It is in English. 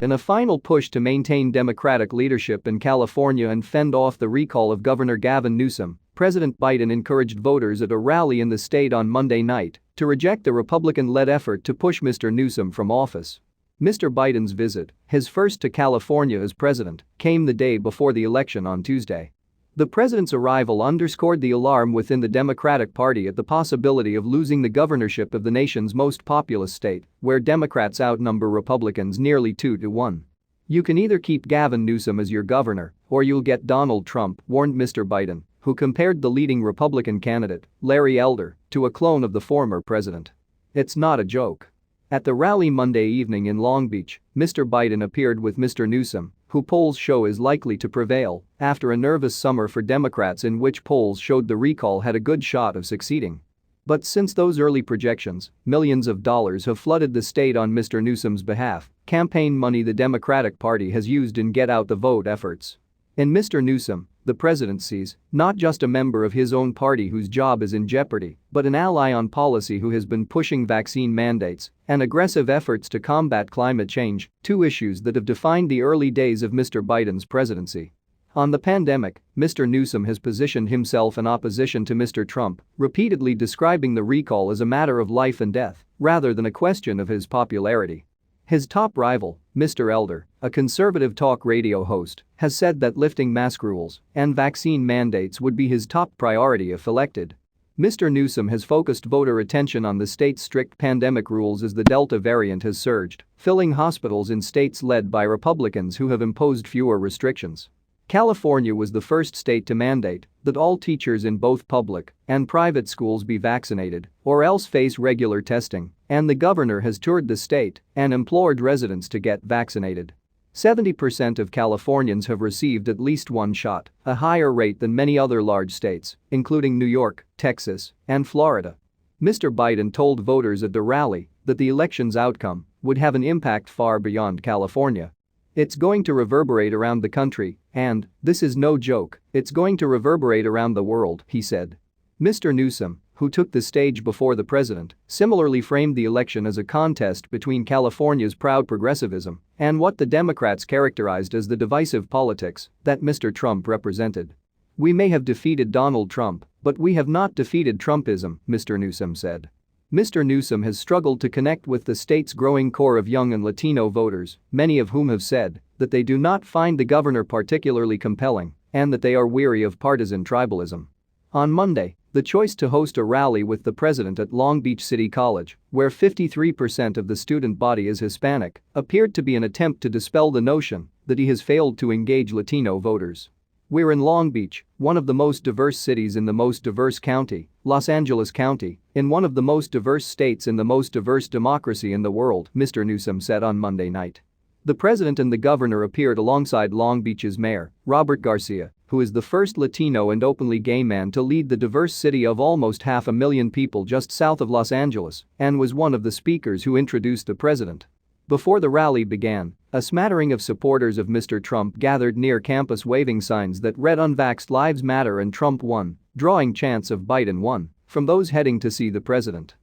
In a final push to maintain Democratic leadership in California and fend off the recall of Governor Gavin Newsom, President Biden encouraged voters at a rally in the state on Monday night to reject the Republican-led effort to push Mr. Newsom from office. Mr. Biden's visit, his first to California as president, came the day before the election on Tuesday. The president's arrival underscored the alarm within the Democratic Party at the possibility of losing the governorship of the nation's most populous state, where Democrats outnumber Republicans nearly 2-1. "You can either keep Gavin Newsom as your governor, or you'll get Donald Trump," warned Mr. Biden, who compared the leading Republican candidate, Larry Elder, to a clone of the former president. "It's not a joke." At the rally Monday evening in Long Beach, Mr. Biden appeared with Mr. Newsom, who polls show is likely to prevail after a nervous summer for Democrats in which polls showed the recall had a good shot of succeeding. But since those early projections, millions of dollars have flooded the state on Mr. Newsom's behalf, campaign money the Democratic Party has used in get-out-the-vote efforts. In Mr. Newsom, the president sees not just a member of his own party whose job is in jeopardy, but an ally on policy who has been pushing vaccine mandates and aggressive efforts to combat climate change, two issues that have defined the early days of Mr. Biden's presidency. On the pandemic, Mr. Newsom has positioned himself in opposition to Mr. Trump, repeatedly describing the recall as a matter of life and death rather than a question of his popularity. His top rival, Mr. Elder, a conservative talk radio host, has said that lifting mask rules and vaccine mandates would be his top priority if elected. Mr. Newsom has focused voter attention on the state's strict pandemic rules as the Delta variant has surged, filling hospitals in states led by Republicans who have imposed fewer restrictions. California was the first state to mandate that all teachers in both public and private schools be vaccinated or else face regular testing, and the governor has toured the state and implored residents to get vaccinated. 70% of Californians have received at least one shot, a higher rate than many other large states, including New York, Texas, and Florida. Mr. Biden told voters at the rally that the election's outcome would have an impact far beyond California. "It's going to reverberate around the country, and, this is no joke, it's going to reverberate around the world," he said. Mr. Newsom, who took the stage before the president, similarly framed the election as a contest between California's proud progressivism and what the Democrats characterized as the divisive politics that Mr. Trump represented. "We may have defeated Donald Trump, but we have not defeated Trumpism," Mr. Newsom said. Mr. Newsom has struggled to connect with the state's growing core of young and Latino voters, many of whom have said that they do not find the governor particularly compelling and that they are weary of partisan tribalism. On Monday, the choice to host a rally with the president at Long Beach City College, where 53% of the student body is Hispanic, appeared to be an attempt to dispel the notion that he has failed to engage Latino voters. "We're in Long Beach, one of the most diverse cities in the most diverse county, Los Angeles County, in one of the most diverse states in the most diverse democracy in the world," Mr. Newsom said on Monday night. The president and the governor appeared alongside Long Beach's mayor, Robert Garcia, who is the first Latino and openly gay man to lead the diverse city of almost 500,000 people just south of Los Angeles, and was one of the speakers who introduced the president. Before the rally began, a smattering of supporters of Mr. Trump gathered near campus waving signs that read "Unvaxxed Lives Matter" and "Trump won," drawing chants of "Biden won" from those heading to see the president.